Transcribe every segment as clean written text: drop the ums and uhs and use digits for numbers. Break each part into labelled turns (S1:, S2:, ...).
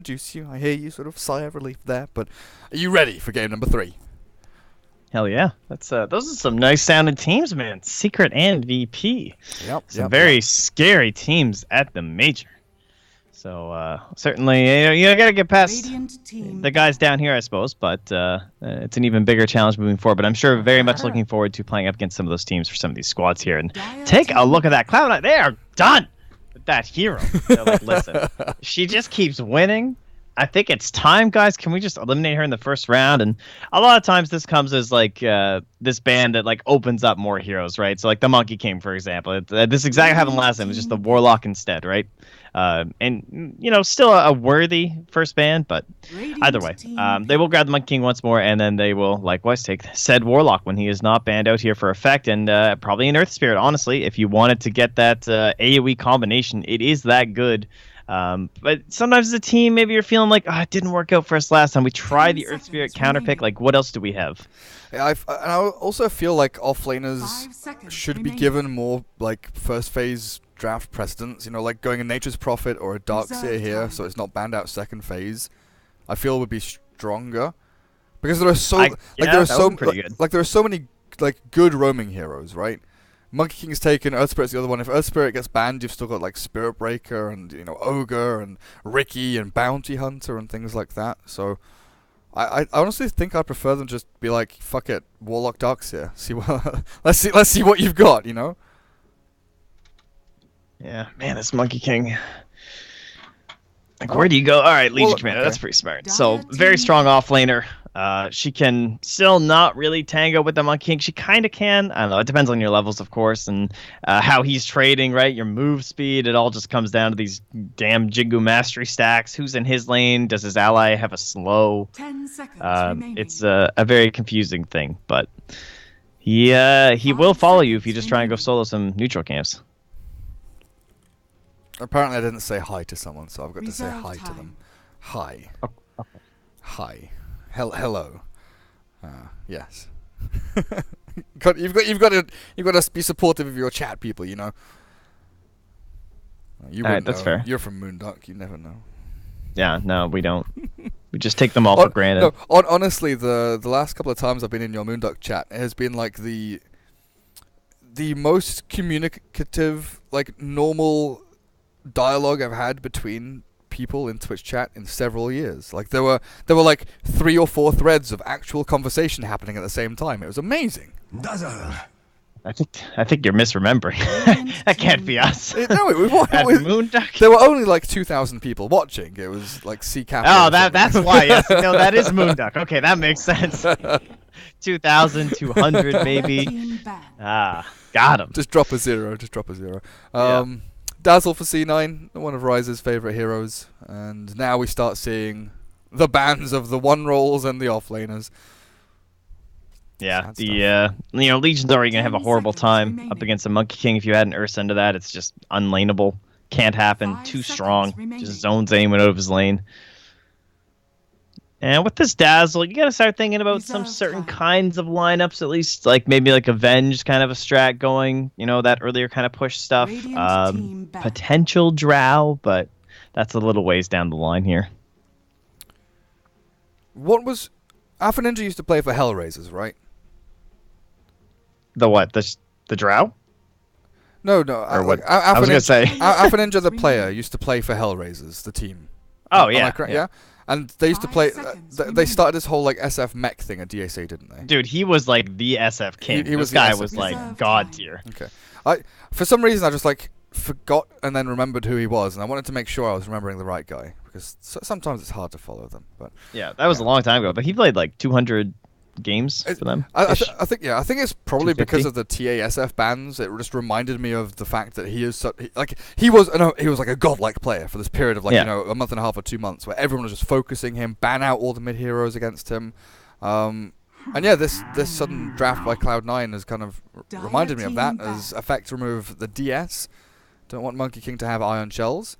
S1: introduce you. I hear you sort of sigh of relief there, but are you ready for game number 3?
S2: Hell yeah. That's those are some nice sounding teams, man. Secret and VP. Some very scary teams at the major. So certainly you gotta get past the guys down here, I suppose, but it's an even bigger challenge moving forward. But I'm sure very much looking forward to playing up against some of those teams for some of these squads here. And take a look at that Cloud9. They are done with that hero. They're like, listen, she just keeps winning. I think it's time, guys. Can we just eliminate her in the first round? And a lot of times this comes as like this ban that like opens up more heroes, right? So like the Monkey King, for example. This exactly happened last time. It was just the Warlock instead, right? And you know, still a worthy first ban, but either way, they will grab the Monkey King once more, and then they will likewise take said Warlock when he is not banned out here for effect, and probably an Earth Spirit. Honestly, if you wanted to get that AoE combination, it is that good. But sometimes as a team, maybe you're feeling like, it didn't work out for us last time. We tried the Earth Spirit counterpick. Like, what else do we have?
S1: Yeah, I also feel like offlaners should be given more like first phase draft precedence. You know, like going a Nature's Prophet or a Darkseer here, so it's not banned out second phase. I feel would be stronger because there are there are so many like good roaming heroes, right? Monkey King's taken, Earth Spirit's the other one. If Earth Spirit gets banned, you've still got like Spirit Breaker and, you know, Ogre and Ricky and Bounty Hunter and things like that. So I honestly think I'd prefer them just be like, fuck it, Warlock Darkseer. See what let's see what you've got, you know?
S2: Yeah, man, this Monkey King. Like, where do you go? All right, Legion Commander. Okay. That's pretty smart. So, very strong offlaner. She can still not really tango with the Monkey King. She kind of can. I don't know. It depends on your levels, of course, and how he's trading, right? Your move speed. It all just comes down to these damn Jingu Mastery stacks. Who's in his lane? Does his ally have a slow?
S3: 10 seconds remaining.
S2: It's a very confusing thing, but he will follow you if you just try and go solo some neutral camps.
S1: Apparently I didn't say hi to someone, so I've got to say hi to them. Hi.
S2: Oh, okay.
S1: Hi. Hello. Yes. You've got to be supportive of your chat people, you know. You
S2: All right, that's fair.
S1: You're from Moonduck, you never know.
S2: Yeah, no, we don't. We just take them all for granted.
S1: No, honestly, the last couple of times I've been in your Moonduck chat, it has been like the most communicative, like normal dialogue I've had between people in Twitch chat in several years. Like there were like 3 or 4 threads of actual conversation happening at the same time. It was amazing.
S2: I think you're misremembering. That can't be us.
S1: Moonduck. There were only like 2,000 people watching. It was like C-Cap.
S2: Oh, that's why. Yes, no, that is Moonduck. Okay, that makes sense. 2,200 maybe. Got him.
S1: Just drop a zero.
S2: Yeah.
S1: Dazzle for C9, one of Ryze's favorite heroes, and now we start seeing the bans of the one rolls and the offlaners.
S2: Yeah, Legion's already gonna have a horrible time up against a Monkey King. If you add an Ursa into that, it's just unlaneable. Can't happen. Too strong. Just zones anyone out of his lane. And with this Dazzle, you gotta start thinking about some certain kinds of lineups, at least, like maybe like Avenge kind of a strat going, you know, that earlier kind of push stuff. Potential Drow, but that's a little ways down the line here.
S1: What was... Alpha Ninja used to play for Hellraisers, right?
S2: The what? The Drow?
S1: No.
S2: Or what? I was gonna say.
S1: Alpha Ninja, the player, used to play for Hellraisers, the team.
S2: Oh, yeah.
S1: Yeah. And they used to play... they started this whole, like, SF mech thing at DSA, didn't they?
S2: Dude, he was, like, the SF king. This guy was, like, god tier.
S1: Okay. For some reason, I just, like, forgot and then remembered who he was, and I wanted to make sure I was remembering the right guy, because sometimes it's hard to follow them. But
S2: yeah, that was a long time ago, but he played, like, 200 games for them.
S1: I think it's probably because of the TASF bans. It just reminded me of the fact that he is he was like a godlike player for this period of you know, a month and a half or 2 months where everyone was just focusing him, ban out all the mid heroes against him. And yeah, this sudden draft by Cloud9 has kind of reminded me of that. As effect remove the DS. Don't want Monkey King to have iron shells.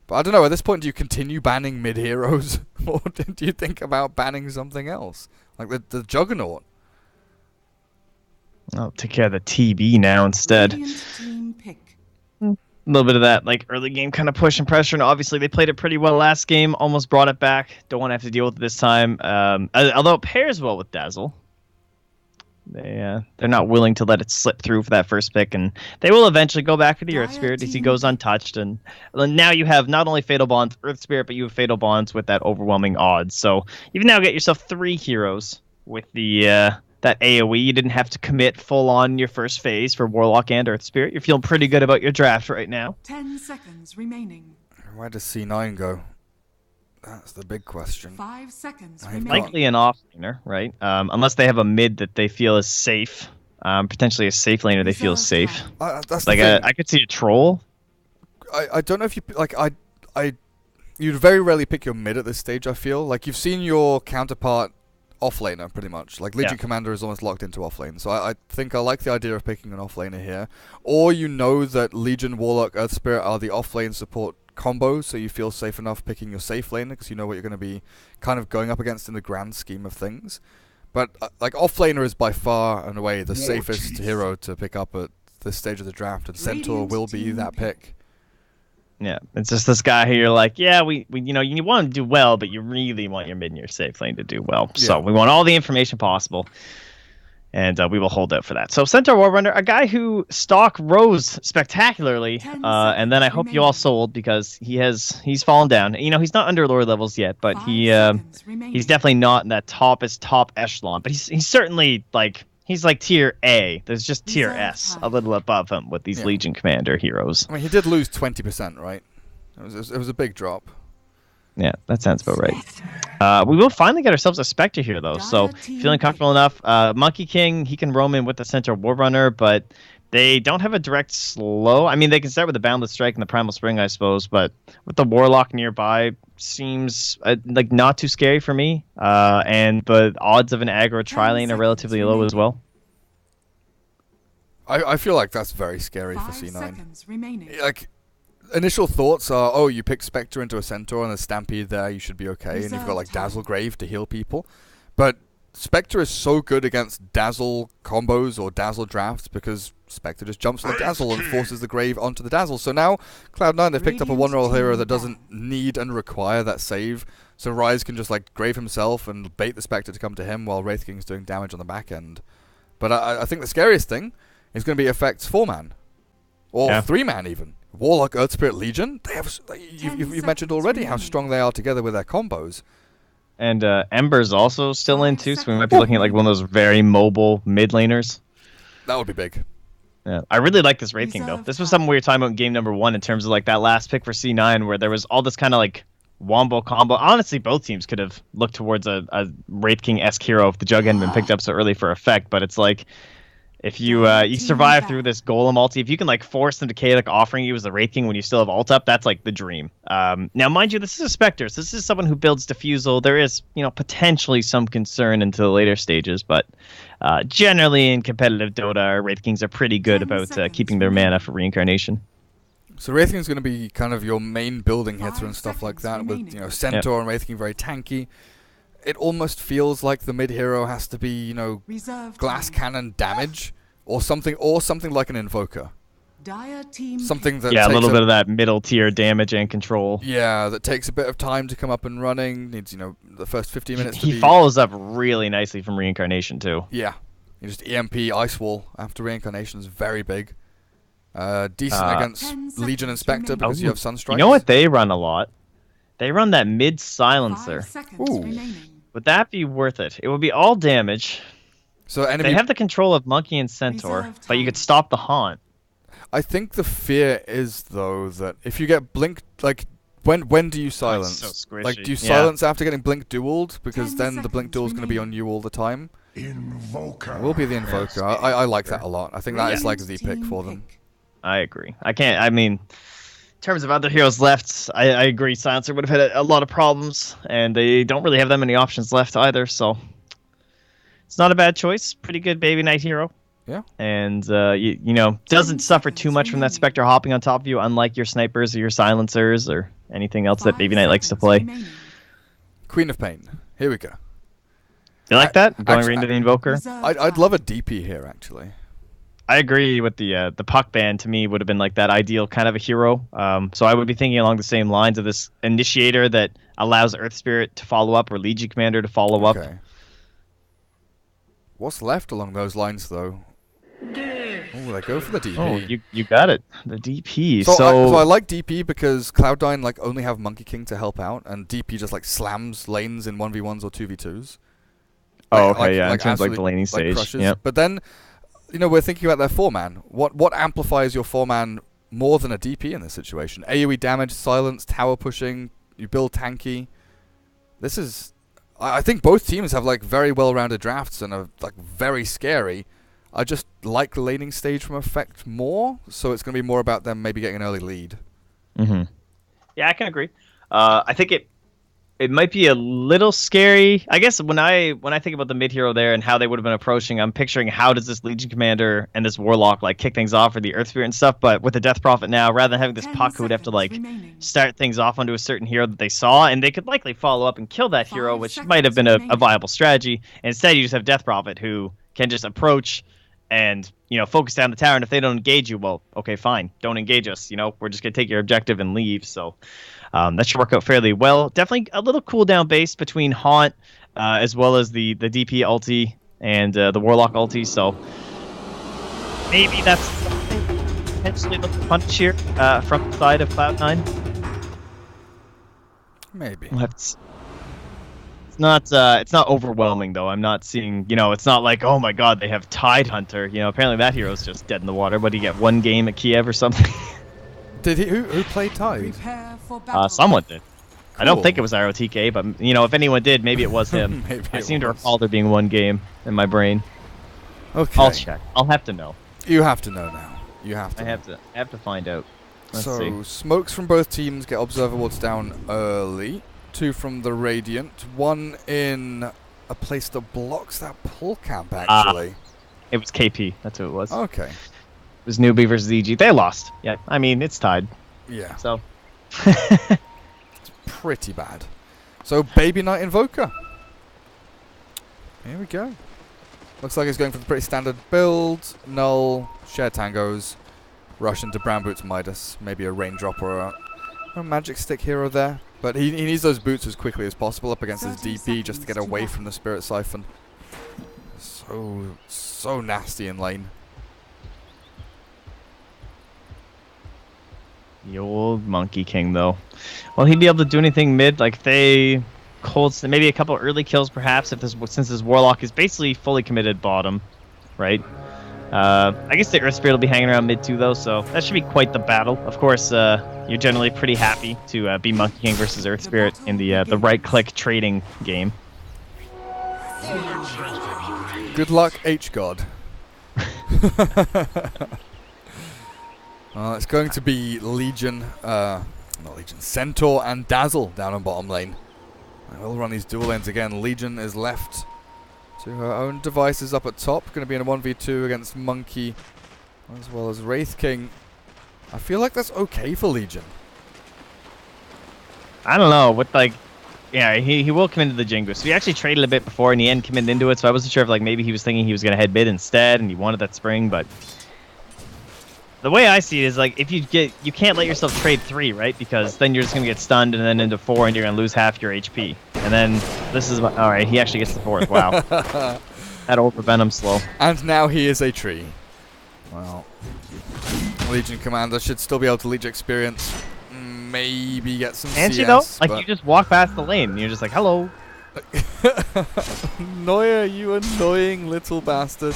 S1: But I don't know, at this point, do you continue banning mid heroes, or do you think about banning something else? Like the Juggernaut.
S2: I'll take care of the TB now instead. A little bit of that like early game kind of push and pressure, and obviously they played it pretty well last game, almost brought it back. Don't want to have to deal with it this time. Although it pairs well with Dazzle. They're not willing to let it slip through for that first pick, and they will eventually go back into Earth Spirit as he goes untouched. And now you have not only Fatal Bonds, Earth Spirit, but you have Fatal Bonds with that overwhelming odds. So you've now got yourself 3 heroes with the that AoE. You didn't have to commit full on your first phase for Warlock and Earth Spirit. You're feeling pretty good about your draft right now.
S3: 10 seconds remaining.
S1: Where does C9 go? That's the big question.
S3: 5 seconds remaining.
S2: Likely an offlaner, right? Unless they have a mid that they feel is safe. Potentially a safe laner they feel is safe.
S1: That's
S2: like I could see a troll.
S1: I don't know if you like you'd very rarely pick your mid at this stage. I feel like you've seen your counterpart offlaner pretty much. Like Legion Commander is almost locked into offlane. So I think I like the idea of picking an offlaner here. Or you know that Legion, Warlock, Earth Spirit are the offlane support combos, so you feel safe enough picking your safe laner because you know what you're going to be kind of going up against in the grand scheme of things. But like offlaner is by far and away the safest hero to pick up at this stage of the draft, and Centaur will be that pick.
S2: Yeah, it's just this guy who you're like, yeah, we you know, you want to do well, but you really want your mid and your safe lane to do well. Yeah. So we want all the information possible, and we will hold out for that. So Centaur Warrunner, a guy who stock rose spectacularly, and then I hope you all sold because he's fallen down. You know, he's not under lore levels yet, but he's definitely not in that top echelon. But he's certainly like. He's like tier A. There's just tier S a little above him with these Legion Commander heroes.
S1: I mean, he did lose 20%, right? It was a big drop.
S2: Yeah, that sounds about right. We will finally get ourselves a Spectre here, though. So, feeling comfortable enough. Monkey King, he can roam in with the Centaur Warrunner, but they don't have a direct slow. I mean, they can start with the Boundless Strike and the Primal Spring, I suppose, but with the Warlock nearby, seems like not too scary for me. And the odds of an aggro tri-lane are relatively low as well.
S1: I feel like that's very scary for C9. Like, initial thoughts are, oh, you pick Spectre into a Centaur and a Stampede there, you should be okay, and you've got like Dazzle Grave to heal people. But Spectre is so good against Dazzle combos or Dazzle drafts because Spectre just jumps on the Dazzle and forces the Grave onto the Dazzle. So now Cloud9, they've picked up a one-roll hero that doesn't need and require that save. So Ryze can just like Grave himself and bait the Spectre to come to him while Wraith King's doing damage on the back end. But I think the scariest thing is going to be affects 4-man. Or 3-man even. Warlock, Earth Spirit, Legion, they have, you've mentioned already how strong they are together with their combos.
S2: And Ember's also still in too, so we might be looking at like one of those very mobile mid laners.
S1: That would be big.
S2: Yeah, I really like this Wraith King though. This was something we were talking about in game number 1 in terms of like that last pick for C9 where there was all this kind of like wombo combo. Honestly, both teams could have looked towards a Wraith King-esque hero if the Jug hadn't been picked up so early for effect, but it's like if you you survive through this Golem ulti, if you can like force them to Chaotic offering you as the Wraith King when you still have ult up, that's like the dream. Now, mind you, this is a Spectre, so this is someone who builds Diffusal. There is, you know, potentially some concern into the later stages, but generally in competitive Dota, Wraith Kings are pretty good about keeping their mana for reincarnation.
S1: So Wraith King is going to be kind of your main building hitter and stuff like that, with Centaur and Wraith King very tanky. It almost feels like the mid hero has to be, you know, glass cannon damage or something like an Invoker. Something that
S2: takes a little bit of that middle tier damage and control.
S1: Yeah, that takes a bit of time to come up and running. Needs, you know, the first 15 minutes.
S2: He follows up really nicely from reincarnation too.
S1: Yeah, you just EMP Ice Wall after reincarnation is very big. Decent against Legion and Spectre because you have Sunstrike.
S2: You know what they run a lot? They run that mid silencer.
S1: Ooh.
S2: Would that be worth it? It would be all damage.
S1: So
S2: they have the control of Monkey and Centaur, but you could stop the Haunt.
S1: I think the fear is though that if you get Blink, like when do you silence?
S2: So
S1: like do you silence after getting Blink dueled? Because then the Blink duel is going to be on you all the time.
S4: Invoker.
S1: It will be the Invoker. I like that a lot. I think that is like the pick for them.
S2: I agree. I mean, in terms of other heroes left, I agree. Silencer would have had a lot of problems, and they don't really have that many options left either, so it's not a bad choice. Pretty good Baby Knight hero.
S1: Yeah. And,
S2: you know, doesn't suffer too much from that Spectre hopping on top of you, unlike your snipers or your silencers or anything else that Baby Knight likes to play.
S1: Queen of Pain. Here we go.
S2: You like that? Going right into the Invoker?
S1: I'd love a DP here, actually.
S2: I agree with the puck ban. To me, would have been like that ideal kind of a hero. So I would be thinking along the same lines of this initiator that allows Earth Spirit to follow up or Legion Commander to follow up.
S1: What's left along those lines, though? Oh, they go for the DP.
S2: Oh, you got it. The DP.
S1: So I like DP because Cloud9 like only have Monkey King to help out, and DP just like slams lanes in 1v1s or 2v2s.
S2: Oh, okay, yeah. In terms of like the laning stage.
S1: Crushes. But then, you know, we're thinking about their 4-man. What amplifies your 4-man more than a DP in this situation? AoE damage, silence, tower pushing. You build tanky. This is, I think both teams have like very well-rounded drafts and are like very scary. I just like the laning stage from Effect more, so it's going to be more about them maybe getting an early lead.
S2: Mm-hmm. Yeah, I can agree. I think it might be a little scary. I guess when I think about the mid hero there and how they would have been approaching, I'm picturing how does this Legion Commander and this Warlock like kick things off, or the Earth Spirit and stuff. But with the Death Prophet now, rather than having this puck who would have to like start things off onto a certain hero that they saw, and they could likely follow up and kill that hero, which might have been a viable strategy. Instead, you just have Death Prophet who can just approach and, you know, focus down the tower, and if they don't engage you, well, okay, fine, don't engage us. You know, we're just gonna take your objective and leave. So that should work out fairly well. Definitely a little cooldown base between Haunt as well as the DP ulti and the Warlock ulti. So maybe that's something potentially looking punch here from the side of Cloud9.
S1: Maybe.
S2: We'll have to see. It's not overwhelming though. I'm not seeing, you know, it's not like, oh my god, they have Tide Hunter. You know, apparently that hero's just dead in the water. But he get one game at Kiev or something.
S1: Did he? Who played Tide?
S2: Someone did. Cool. I don't think it was ROTK, but you know, if anyone did, maybe it was him. I seem to recall there being one game in my brain.
S1: Okay.
S2: I'll check. I'll have to know.
S1: You have to know now. You have to.
S2: I have to find out. Let's see.
S1: Smokes from both teams get Observer Wards down early. 2 from the Radiant. 1 in a place that blocks that pull camp, actually.
S2: It was KP. That's who it was.
S1: Okay.
S2: It was Newbie versus EG. They lost. Yeah, I mean, it's tied.
S1: Yeah.
S2: So.
S1: It's pretty bad. So, Baby Knight Invoker. Here we go. Looks like he's going for the pretty standard build. Null, share tangos, rush into Brown Boots Midas. Maybe a raindrop or a magic stick hero there. But he needs those boots as quickly as possible up against his DP just to get away from the Spirit Siphon. So nasty in lane.
S2: The old Monkey King, though. Will he be able to do anything mid? Like, they cold, maybe a couple early kills, perhaps, if since this Warlock is basically fully committed bottom, right? I guess the Earth Spirit will be hanging around mid too, though, so that should be quite the battle. Of course, you're generally pretty happy to be Monkey King versus Earth Spirit in the right-click trading game.
S1: Good luck, H-God. It's going to be Legion, not Legion, Centaur and Dazzle down on bottom lane. I will run these dual lanes again. Legion is left to her own devices up at top. Going to be in a 1v2 against Monkey as well as Wraith King. I feel like that's okay for Legion.
S2: I don't know. With like, yeah, he will come into the Jingu. So he actually traded a bit before, in the end committed into it. So I wasn't sure if like maybe he was thinking he was going to head mid instead, and he wanted that spring. But the way I see it is like if you can't let yourself trade 3, right? Because then you're just going to get stunned and then into 4, and you're going to lose half your HP. And then this is all right. He actually gets the 4th. Wow, that'll prevent him slow.
S1: And now he is a tree. Well, Legion Commander should still be able to Legion experience. Maybe get some
S2: CS.
S1: You
S2: know, like you just walk past the lane and you're just like, hello.
S1: Neuer, you annoying little bastard.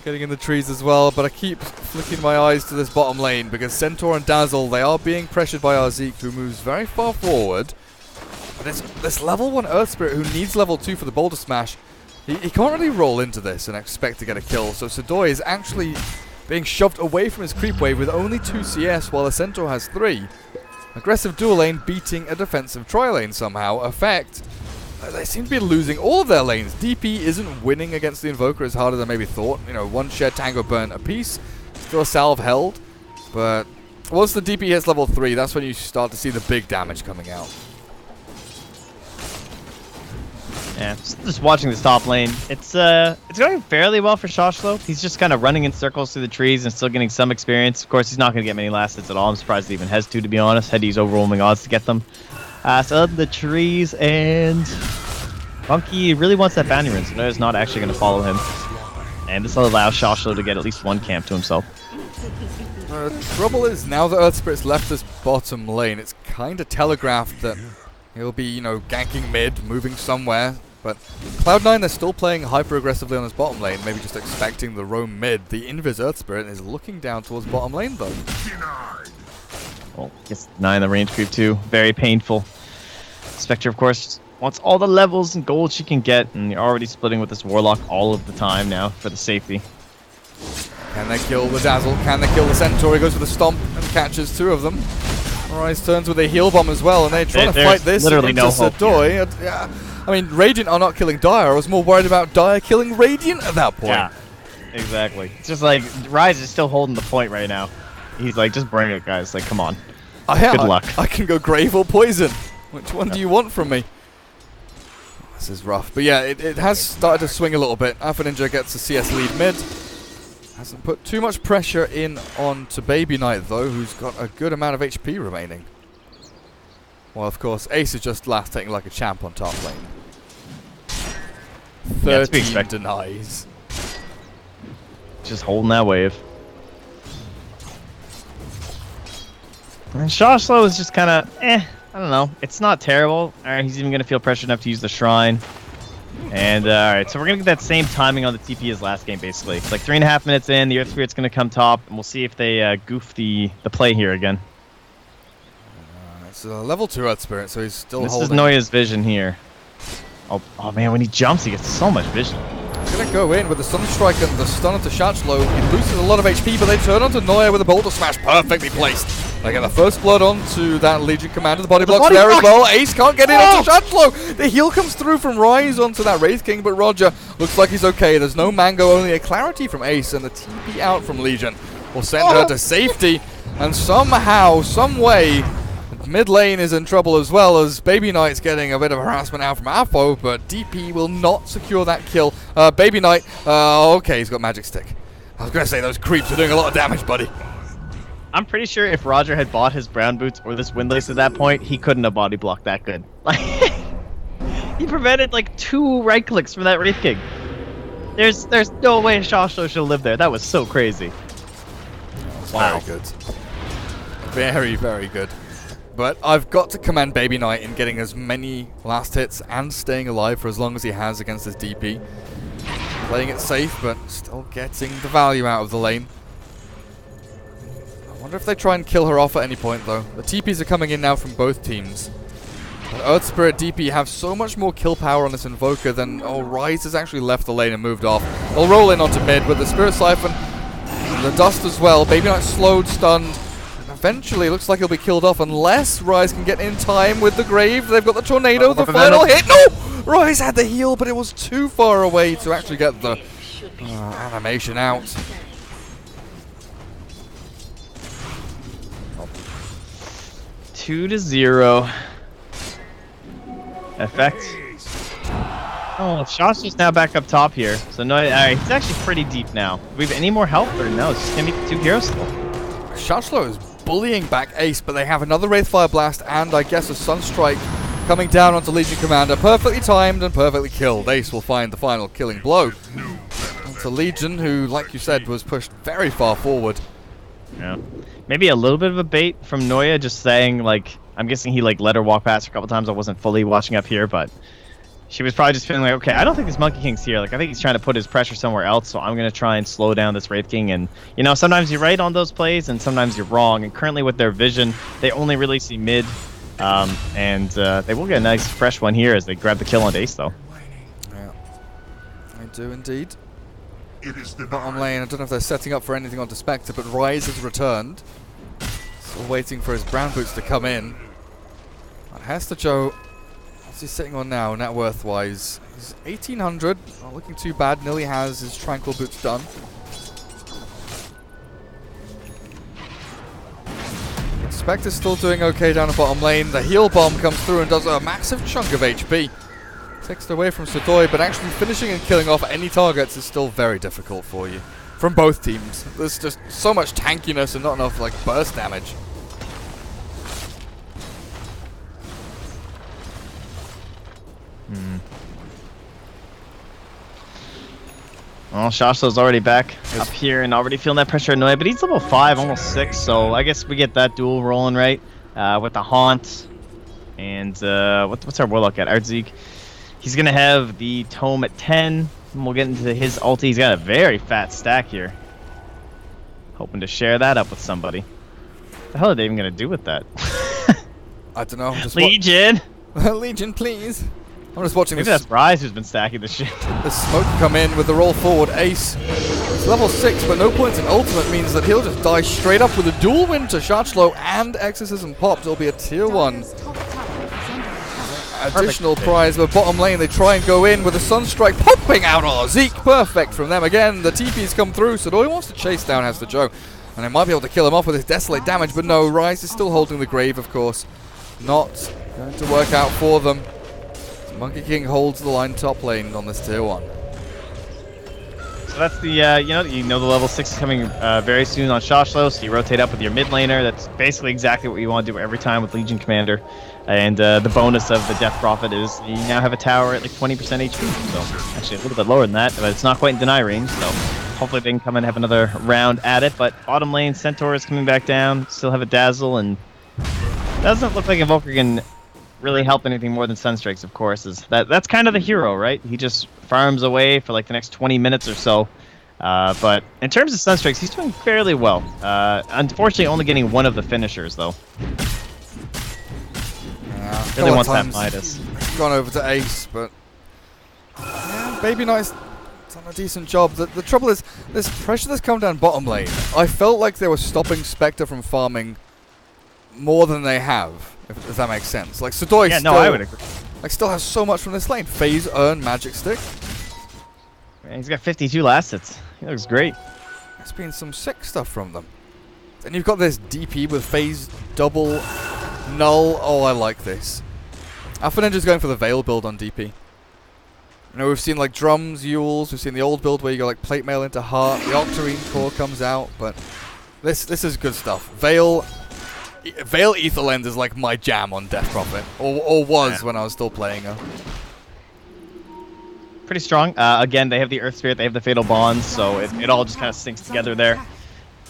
S1: Getting in the trees as well, but I keep flicking my eyes to this bottom lane because Centaur and Dazzle, they are being pressured by our Zeke, who moves very far forward. But it's this level 1 Earth Spirit who needs level 2 for the Boulder Smash. He can't really roll into this and expect to get a kill, so Sadoy is actually being shoved away from his creep wave with only 2 CS while the Centaur has 3. Aggressive dual lane beating a defensive tri-lane somehow. Effect, they seem to be losing all of their lanes. DP isn't winning against the Invoker as hard as I maybe thought. You know, 1 shared tango burn apiece. Still a salve held. But once the DP hits level 3, that's when you start to see the big damage coming out.
S2: Yeah, just watching this top lane. It's going fairly well for Shoshlo. He's just kind of running in circles through the trees and still getting some experience. Of course, he's not going to get many last hits at all. I'm surprised he even has to be honest. Had to use overwhelming odds to get them. So the trees, and Funky really wants that bounty rune, so Noya's not actually going to follow him. And this will allow Shoshlo to get at least one camp to himself.
S1: Trouble is, now that Earth Spirit's left this bottom lane, it's kind of telegraphed that he'll be, you know, ganking mid, moving somewhere. But Cloud9, they're still playing hyper-aggressively on his bottom lane, maybe just expecting the roam mid. The Invis Earth Spirit is looking down towards bottom lane, though.
S2: Well, gets 9 the range creep, too. Very painful. Spectre, of course, wants all the levels and gold she can get, and you're already splitting with this Warlock all of the time now for the safety.
S1: Can they kill the Dazzle? Can they kill the Centaur? He goes for the Stomp and catches 2 of them. Rise turns with a heal bomb as well, and they're trying to fight this
S2: literally
S1: into
S2: no hope.
S1: Yeah. I mean, Radiant are not killing Dire. I was more worried about Dire killing Radiant at that point.
S2: Yeah, exactly. It's just like, Rise is still holding the point right now. He's like, just bring it, guys. Like, come on. Good luck.
S1: I can go Grave or Poison. Which one do you want from me? This is rough. But yeah, it has started to swing a little bit. Alpha Ninja gets a CS lead mid. Hasn't put too much pressure in onto Baby Knight, though, who's got a good amount of HP remaining. Well, of course, Ace is just last taking like a champ on top lane. 13 denies.
S2: Just holding that wave. And Shoshlo is just kind of, I don't know. It's not terrible. Alright, he's even going to feel pressure enough to use the Shrine. And, alright, so we're going to get that same timing on the TP as last game, basically. It's like 3.5 minutes in, the Earth Spirit's going to come top, and we'll see if they goof the play here again.
S1: It's a level 2 Earth Spirit, so he's still holding.
S2: This is Noya's vision here. Oh man, when he jumps, he gets so much vision.
S1: He's going to go in with the Sunstrike and the stun onto Shoshlo. He loses a lot of HP, but they turn onto Noya with a Boulder Smash perfectly placed. They get the first blood onto that Legion Commander. The body block's there as well. Ace can't get in onto Shoshlo. The heal comes through from Rise onto that Wraith King, but Roger looks like he's okay. There's no Mango, only a Clarity from Ace, and the TP out from Legion will send her to safety. And somehow, some way, mid lane is in trouble as well, as Baby Knight's getting a bit of harassment out from Alpha, but DP will not secure that kill. Baby Knight, okay, he's got Magic Stick. I was going to say, those creeps are doing a lot of damage, buddy.
S2: I'm pretty sure if Roger had bought his brown boots or this windlace at that point, he couldn't have body blocked that good. He prevented like 2 right clicks from that Wraith King. There's no way Shoshlo should live there. That was so crazy.
S1: Wow. Very good. Very, very good. But I've got to commend Baby Knight in getting as many last hits and staying alive for as long as he has against his DP. Playing it safe, but still getting the value out of the lane. I wonder if they try and kill her off at any point, though. The TPs are coming in now from both teams. But Earth Spirit DP have so much more kill power on this Invoker than... Oh, Rise has actually left the lane and moved off. They'll roll in onto mid with the Spirit Siphon. The Dust as well. Baby Knight slowed, stunned. Eventually, looks like he'll be killed off unless Rise can get in time with the Grave. They've got the Tornado, the final hit. No! Rise had the heal, but it was too far away to actually get the animation out.
S2: 2-0. Effect. Oh, Shoshlo's now back up top here. So no, he's actually pretty deep now. Do we have any more help, or no? It's just gonna be the 2 heroes still.
S1: Shoshlo is bullying back Ace, but they have another Wraithfire Blast and I guess a Sunstrike coming down onto Legion Commander. Perfectly timed and perfectly killed. Ace will find the final killing blow. Onto Legion, who, like you said, was pushed very far forward.
S2: Yeah. Maybe a little bit of a bait from Noya, just saying, like, I'm guessing he, like, let her walk past her a couple times. I wasn't fully watching up here, but she was probably just feeling like, okay, I don't think this Monkey King's here. Like, I think he's trying to put his pressure somewhere else, so I'm going to try and slow down this Wraith King. And, you know, sometimes you're right on those plays, and sometimes you're wrong. And currently with their vision, they only really see mid. And they will get a nice fresh one here as they grab the kill on Ace, though.
S1: Yeah, they do indeed. Bottom lane, I don't know if they're setting up for anything onto Spectre, but Rise has returned. Still waiting for his brown boots to come in. And Hester Joe, what's he sitting on now, net worth-wise? He's 1,800, not looking too bad. Nearly has his Tranquil boots done. Spectre's still doing okay down the bottom lane. The heal bomb comes through and does a massive chunk of HP. Takes it away from Sudoi, but actually finishing and killing off any targets is still very difficult for you. From both teams. There's just so much tankiness and not enough like burst damage.
S2: Well, Shashlo's already back up here and already feeling that pressure annoyed, but he's level 5, almost 6, so I guess we get that duel rolling, right? With the Haunt and what's our Warlock at? Artzeek. He's going to have the Tome at 10, and we'll get into his ulti. He's got a very fat stack here. Hoping to share that up with somebody. What the hell are they even going to do with that?
S1: I don't know.
S2: Legion!
S1: Legion, please. I'm just watching
S2: Maybe
S1: this.
S2: that's Rise who's been stacking the shit.
S1: The smoke come in with the roll forward. Ace. It's level 6, but no points in ultimate means that he'll just die straight up with a dual win to Shachlo and Exorcism popped. It'll be a tier 1. Additional prize, but bottom lane they try and go in with a Sunstrike popping out. Oh, Zeke, perfect from them again. The TP's come through, so all he wants to chase down has to Joe. And they might be able to kill him off with his Desolate damage, but no, Rise is still holding the grave, of course. Not going to work out for them. Monkey King holds the line top lane on this tier 1.
S2: So that's the, you know the level 6 is coming very soon on Shashlo, so you rotate up with your mid laner. That's basically exactly what you want to do every time with Legion Commander. And the bonus of the Death Prophet is you now have a tower at like 20% HP. So actually a little bit lower than that, but it's not quite in deny range, so hopefully they can come and have another round at it. But bottom lane, Centaur is coming back down, still have a Dazzle, and doesn't look like Invoker can really help anything more than Sunstrikes, of course. That's kind of the hero, right? He just farms away for like the next 20 minutes or so. But in terms of Sunstrikes, he's doing fairly well. Unfortunately, only getting one of the finishers, though. Really wants that Midas.
S1: Gone over to Ace, but yeah, Baby Knight's done a decent job. The trouble is, this pressure that's come down bottom lane, I felt like they were stopping Spectre from farming more than they have, if that makes sense. Like Sudoi
S2: I would agree.
S1: Like still has so much from this lane. Phase, Earn, Magic Stick.
S2: Man, he's got 52 last hits. He looks great.
S1: There's been some sick stuff from them. Then you've got this DP with Phase, Double, Null. Oh, I like this. Alpha Ninja's going for the Veil build on DP. You know, we've seen like Drums, Yules, we've seen the old build where you go like Plate Mail into Heart, the Octarine core comes out, but this is good stuff. Veil Ether Lens is like my jam on Death Prophet, or was when I was still playing her.
S2: Pretty strong. Again, they have the Earth Spirit, they have the Fatal Bonds, so it all just kind of syncs together there.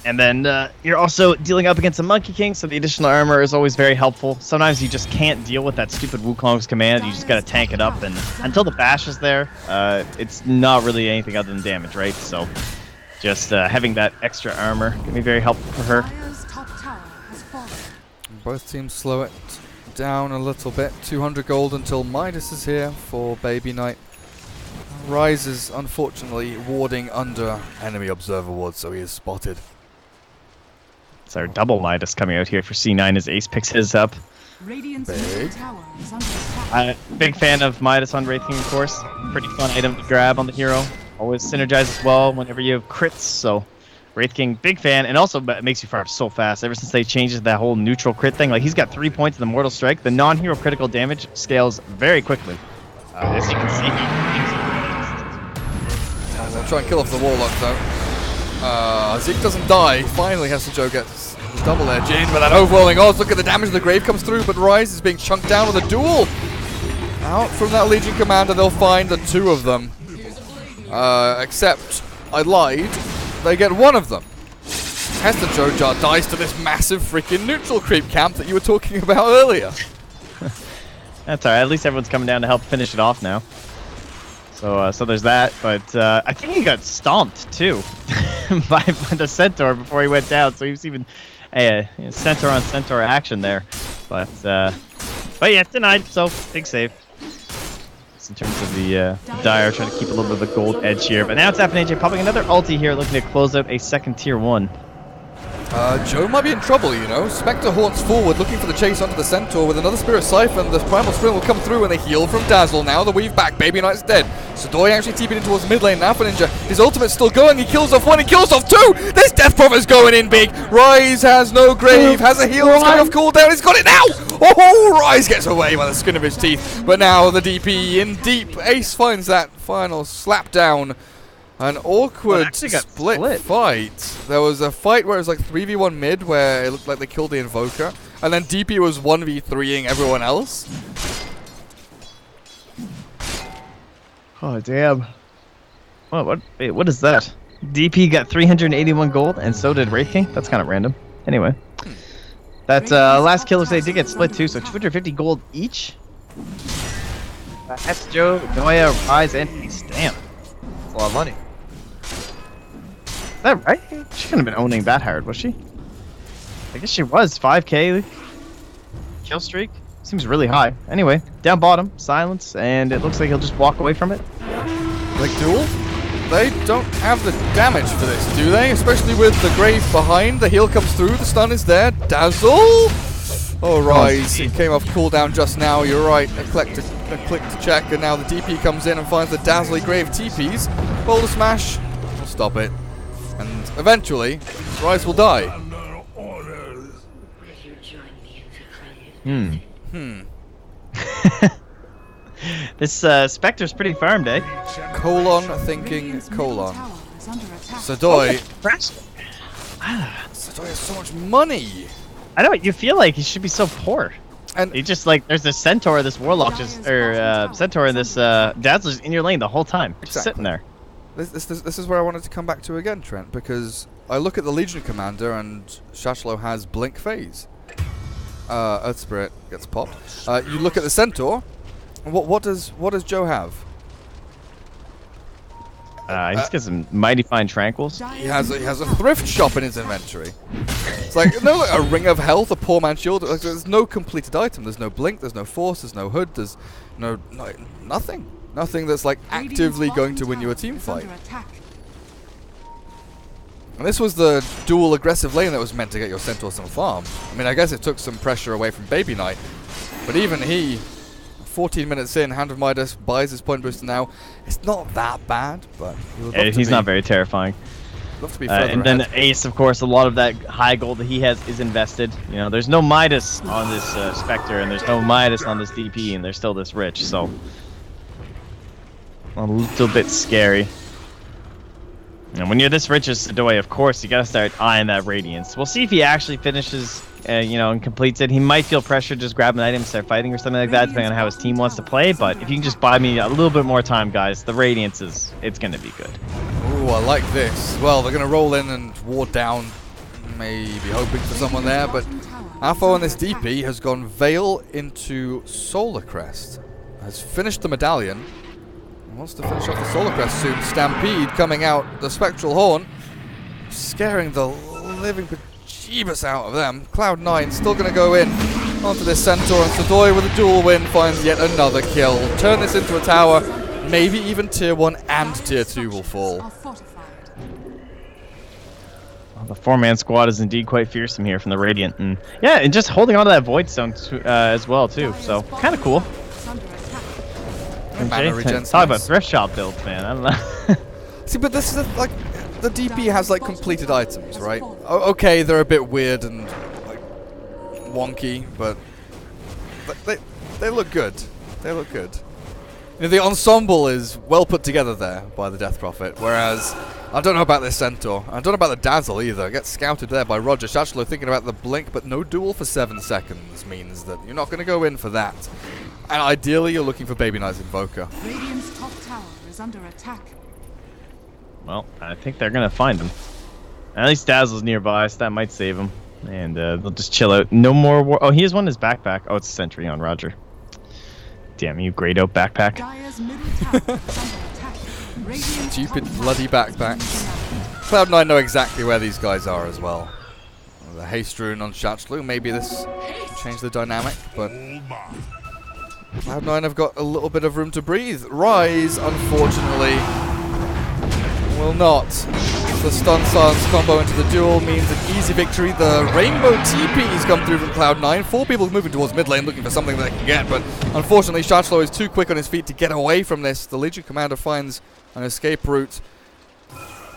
S2: And then you're also dealing up against a Monkey King, so the additional armor is always very helpful. Sometimes you just can't deal with that stupid Wukong's command. You just gotta tank it up, and until the bash is there, it's not really anything other than damage, right? So just having that extra armor can be very helpful for her.
S1: Both teams slow it down a little bit. 200 gold until Midas is here for Baby Knight. Rise is unfortunately warding under enemy observer ward, so he is spotted.
S2: It's our double Midas coming out here for C9 as Ace picks his up.
S1: Big.
S2: Big fan of Midas on Wraith King, of course. Pretty fun item to grab on the hero. Always synergizes well whenever you have crits, so Wraith King, big fan, and also it makes you farm so fast. Ever since they changed that whole neutral crit thing, like he's got 3 points in the Mortal Strike. The non-hero critical damage scales very quickly. As you can see,
S1: I'll try and kill off the Warlock though. Zeke doesn't die. Finally, Joe gets double edge in, but that overwhelming odds. Look at the damage. The grave comes through, but Rise is being chunked down with a duel. Out from that Legion Commander, they'll find the 2 of them. Except I lied. They get 1 of them. Hester Jojar dies to this massive freaking neutral creep camp that you were talking about earlier.
S2: That's alright. At least everyone's coming down to help finish it off now. So there's that. But I think he got stomped too by the Centaur before he went down. So he was even Centaur on Centaur action there. But yeah, denied. So big save. In terms of the Dire, trying to keep a little bit of a gold edge here. But now it's FNAJ popping another ulti here, looking to close out a second tier 1.
S1: Joe might be in trouble, you know. Spectre haunts forward, looking for the chase onto the Centaur with another Spirit Siphon. The Primal Sprint will come through and they heal from Dazzle now. The weave back, Baby Knight's dead. Sadoy actually TP'd in towards mid lane now for Ninja. His ultimate's still going, he kills off one, he kills off two! This Death Prophet's going in big! Rise has no grave, has a heal, it's coming off cooldown, he's got it now! Oh, Rise gets away by the skin of his teeth. But now the DP in deep. Ace finds that final slap down. An awkward split fight. There was a fight where it was like 3v1 mid where it looked like they killed the Invoker. And then DP was 1v3ing everyone else.
S2: Oh, damn. Wait, what is that? DP got 381 gold and so did Wraith King? That's kind of random. Anyway. That last killers they did get split too, so 250 gold each. That's Joe, Noya, Rise, and Ace. Damn.
S4: That's a lot of money.
S2: Is that right? She couldn't have been owning that hard, was she? I guess she was. 5k kill streak. Seems really high. Anyway, down bottom, silence, and it looks like he'll just walk away from it.
S1: Like Duel? They don't have the damage for this, do they? Especially with the Grave behind. The heal comes through, the stun is there. Dazzle! Oh, Rise. It came off cooldown just now, you're right. A click to check, and now the DP comes in and finds the Dazzly Grave TPs. Boulder Smash will stop it. And eventually, Rise will die.
S2: This Spectre's pretty farmed, eh?
S1: Colon thinking colon. Sadoy. Sadoy has so much money.
S2: I know, you feel like he should be so poor.
S1: And
S2: he just like, there's this Centaur, this Warlock, Centaur and this Dazzler's in your lane the whole time. Just sitting there.
S1: This is where I wanted to come back to again, Trent, because I look at the Legion Commander and Shashlo has Blink Phase. Earth Spirit gets popped. You look at the Centaur. What does Joe have?
S2: He just gets some mighty fine tranquils.
S1: He has a thrift shop in his inventory. It's like a ring of health, a poor man's shield. Like, there's no completed item. There's no blink. There's no force. There's no hood. There's nothing. Nothing that's like actively going to win you a team fight. And this was the dual aggressive lane that was meant to get your Centaur some farm. I mean, I guess it took some pressure away from Baby Knight, but even he, 14 minutes in, Hand of Midas buys his point booster now. It's not that bad, but
S2: he's not very terrifying.
S1: Love to be further
S2: and then Ace, of course, a lot of that high gold that he has is invested. You know, there's no Midas on this Spectre, and there's no Midas on this DP, and they're still this rich, so a little bit scary. And when you're this rich as Sadoy, of course, you gotta start eyeing that Radiance. We'll see if he actually finishes, and completes it. He might feel pressure just grab an item, start fighting or something like that, depending on how his team wants to play. But if you can just buy me a little bit more time, guys, the Radiance it's gonna be good.
S1: Ooh, I like this. Well, they're gonna roll in and ward down, maybe hoping for someone there, but Alpha on this DP has gone Veil into Solar Crest. Has finished the medallion. Wants to finish off the Solar Crest soon. Stampede coming out, the Spectral Horn, scaring the living bejeebus out of them. Cloud9 still going to go in onto this Centaur, and Sadoy with a dual win finds yet another kill. Turn this into a tower, maybe even tier 1 and tier 2 will fall.
S2: Well, the 4-man squad is indeed quite fearsome here from the Radiant. And yeah, and just holding on to that Void Stone as well too, so kind of cool. Talk about thrift shop builds, man. I don't know.
S1: See, but this is like the DP has like completed items, right? Okay, they're a bit weird and like wonky, but they look good. They look good. You know, the ensemble is well put together there by the Death Prophet, whereas I don't know about this Centaur. I don't know about the Dazzle either. Gets scouted there by Roger. Shashlo thinking about the blink, but no duel for 7 seconds means that you're not going to go in for that. And ideally, you're looking for Baby Knight's Invoker.
S3: Radiant's top tower is under attack.
S2: Well, I think they're gonna find him. At least Dazzle's nearby, so that might save him. And they'll just chill out. No more war. Oh, he has one in his backpack. Oh, it's a sentry on Roger. Damn you, grayed out backpack.
S3: Dire's middle tower is under attack. Radiant's
S1: Stupid bloody backpacks. Cloud9 know exactly where these guys are as well. The haste rune on Shachlu. Maybe this can change the dynamic, but Cloud9 have got a little bit of room to breathe. Rise, unfortunately, will not. The stun silence combo into the duel means an easy victory. The rainbow TPs come through from Cloud9. 4 people moving towards mid lane looking for something that they can get, but unfortunately Shachlo is too quick on his feet to get away from this. The Legion Commander finds an escape route.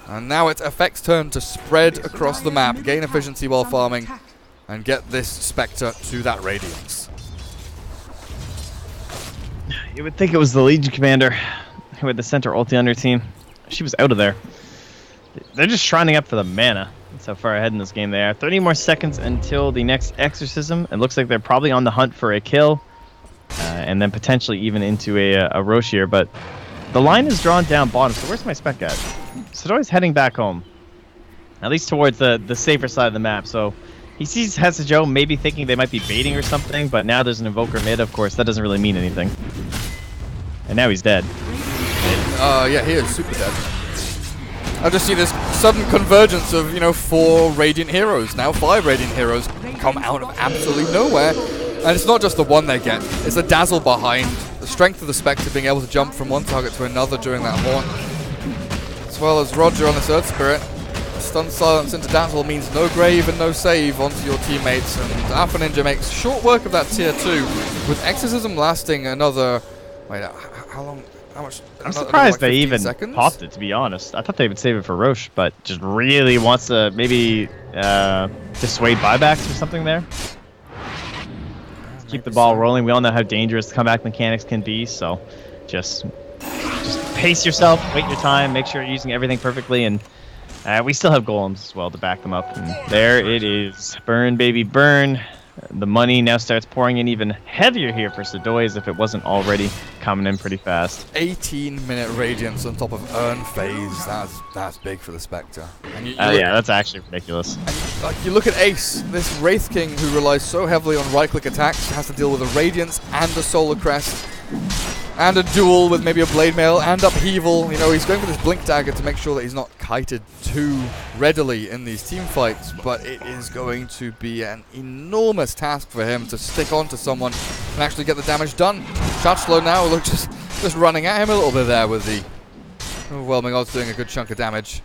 S1: And now it's Effect's turn to spread across the map, gain efficiency while farming, and get this Spectre to that Radiance.
S2: You would think it was the Legion Commander who had the center ulti on her team. She was out of there. They're just shrining up for the mana. That's how far ahead in this game they are. 30 more seconds until the next exorcism. It looks like they're probably on the hunt for a kill. And then potentially even into a Roche here. But the line is drawn down bottom. So where's my spec at? Sadoi's heading back home. At least towards the safer side of the map. So he sees Hesajo maybe thinking they might be baiting or something. But now there's an Invoker mid. Of course, that doesn't really mean anything. And now he's dead.
S1: Yeah, he is super dead. I just see this sudden convergence of, 4 Radiant heroes. Now 5 Radiant heroes come out of absolutely nowhere. And it's not just the one they get, it's the dazzle behind. The strength of the Spectre being able to jump from one target to another during that horn. As well as Roger on this Earth Spirit. Stun silence into dazzle means no grave and no save onto your teammates. And Alpha Ninja makes short work of that tier 2. With Exorcism lasting another... Wait, how long... How much?
S2: I'm surprised
S1: like
S2: they even
S1: seconds?
S2: popped it, to be honest. I thought they would save it for Roche, but just really wants to maybe dissuade buybacks or something there. Keep the ball rolling. We all know how dangerous the comeback mechanics can be, so just pace yourself, wait your time, make sure you're using everything perfectly, and we still have golems as well to back them up. And there it is. Burn, baby, burn. The money now starts pouring in even heavier here for Sadoi as if it wasn't already coming in pretty fast.
S1: 18-minute Radiance on top of Earn Phase. That's big for the Spectre. And
S2: yeah, that's actually ridiculous.
S1: And, you look at Ace, this Wraith King who relies so heavily on right-click attacks, has to deal with a Radiance and a Solar Crest. And a duel with maybe a Blade Mail and Upheaval. He's going for this Blink Dagger to make sure that he's not kited too readily in these team fights. But it is going to be an enormous task for him to stick onto someone and actually get the damage done. Shachlo now look just running at him a little bit there with the overwhelming odds doing a good chunk of damage.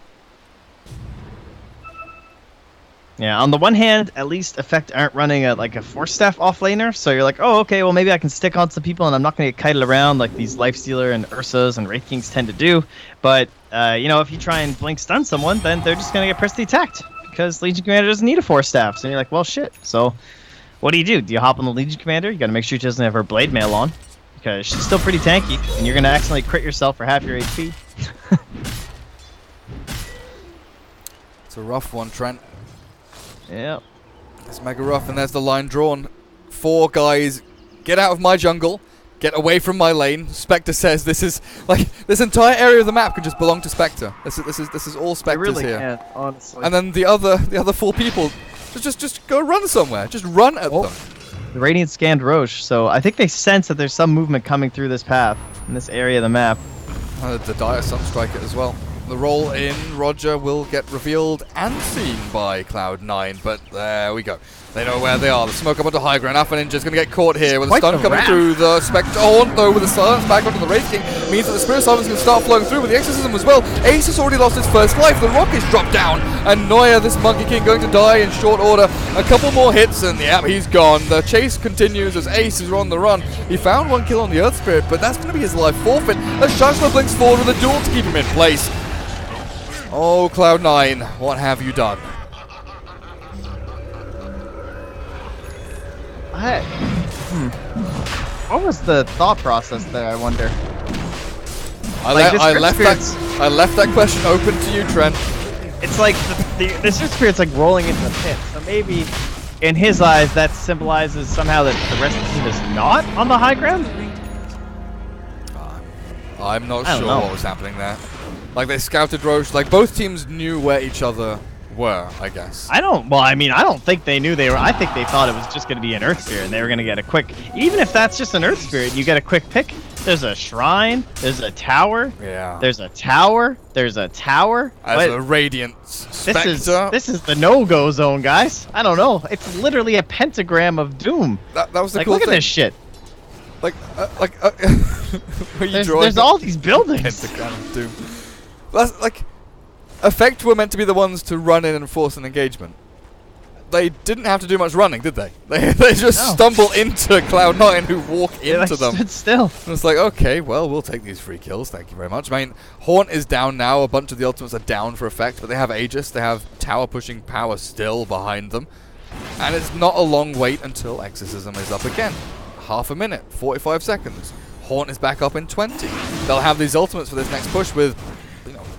S2: Yeah, on the one hand, at least Effect aren't running like a Force Staff offlaner, so you're like, oh, okay, well maybe I can stick on some people and I'm not going to get kited around like these Lifestealer and Ursas and Wraith Kings tend to do. But, if you try and blink stun someone, then they're just going to get personally attacked because Legion Commander doesn't need a Force Staff. So you're like, well, shit. So what do? Do you hop on the Legion Commander? You got to make sure she doesn't have her Blade Mail on because she's still pretty tanky and you're going to accidentally crit yourself for half your HP.
S1: It's a rough one, Trent.
S2: Yeah.
S1: It's mega rough, and there's the line drawn. 4 guys, get out of my jungle, get away from my lane. Spectre says this is like this entire area of the map can just belong to Spectre. This is all Spectres
S2: really
S1: here.
S2: Can, honestly.
S1: And then the other 4 people just go run somewhere. Just run at them.
S2: The Radiant scanned Roche, so I think they sense that there's some movement coming through this path in this area of the map.
S1: The Dire Sunstrike it as well. The roll in Roger will get revealed and seen by Cloud9, but there we go. They know where they are. The smoke up onto high ground. Alpha Ninja's going to get caught here with a stun coming through. The Spectre Haunt, though, with the silence back onto the Wraith King, means that the Spirit Silence can start flowing through with the Exorcism as well. Ace has already lost his first life. The rock is dropped down, and Noya, this Monkey King, going to die in short order. A couple more hits, and yeah, he's gone. The chase continues as Ace is on the run. He found 1 kill on the Earth Spirit, but that's going to be his life forfeit as Shachlo blinks forward with a duel to keep him in place. Oh, Cloud9, what have you done?
S2: What was the thought process there, I wonder?
S1: I left that question open to you, Trent.
S2: It's like the Spirit Spirit's like rolling into the pit, so maybe in his eyes that symbolizes somehow that the rest of the team is not on the high ground?
S1: I'm not sure what was happening there. Like, they scouted Roche. Like, both teams knew where each other were, I guess.
S2: I don't think they knew they were. I think they thought it was just going to be an Earth Spirit, and they were going to get a quick... Even if that's just an Earth Spirit, you get a quick pick. There's a shrine. There's a tower.
S1: Yeah.
S2: There's a tower. There's a tower.
S1: As a Radiant Spectre.
S2: This is the no-go zone, guys. I don't know. It's literally a pentagram of doom.
S1: That was the cool
S2: thing. Look at this shit.
S1: There's
S2: all these buildings.
S1: Pentagram of doom. That's like, Effect were meant to be the ones to run in and force an engagement. They didn't have to do much running, did they? They just stumble into Cloud9, who walk into them.
S2: Stood still.
S1: And it's like, okay, well, we'll take these free kills. Thank you very much. I mean, Haunt is down now. A bunch of the ultimates are down for Effect, but they have Aegis. They have tower pushing power still behind them. And it's not a long wait until Exorcism is up again. Half a minute, 45 seconds. Haunt is back up in 20. They'll have these ultimates for this next push with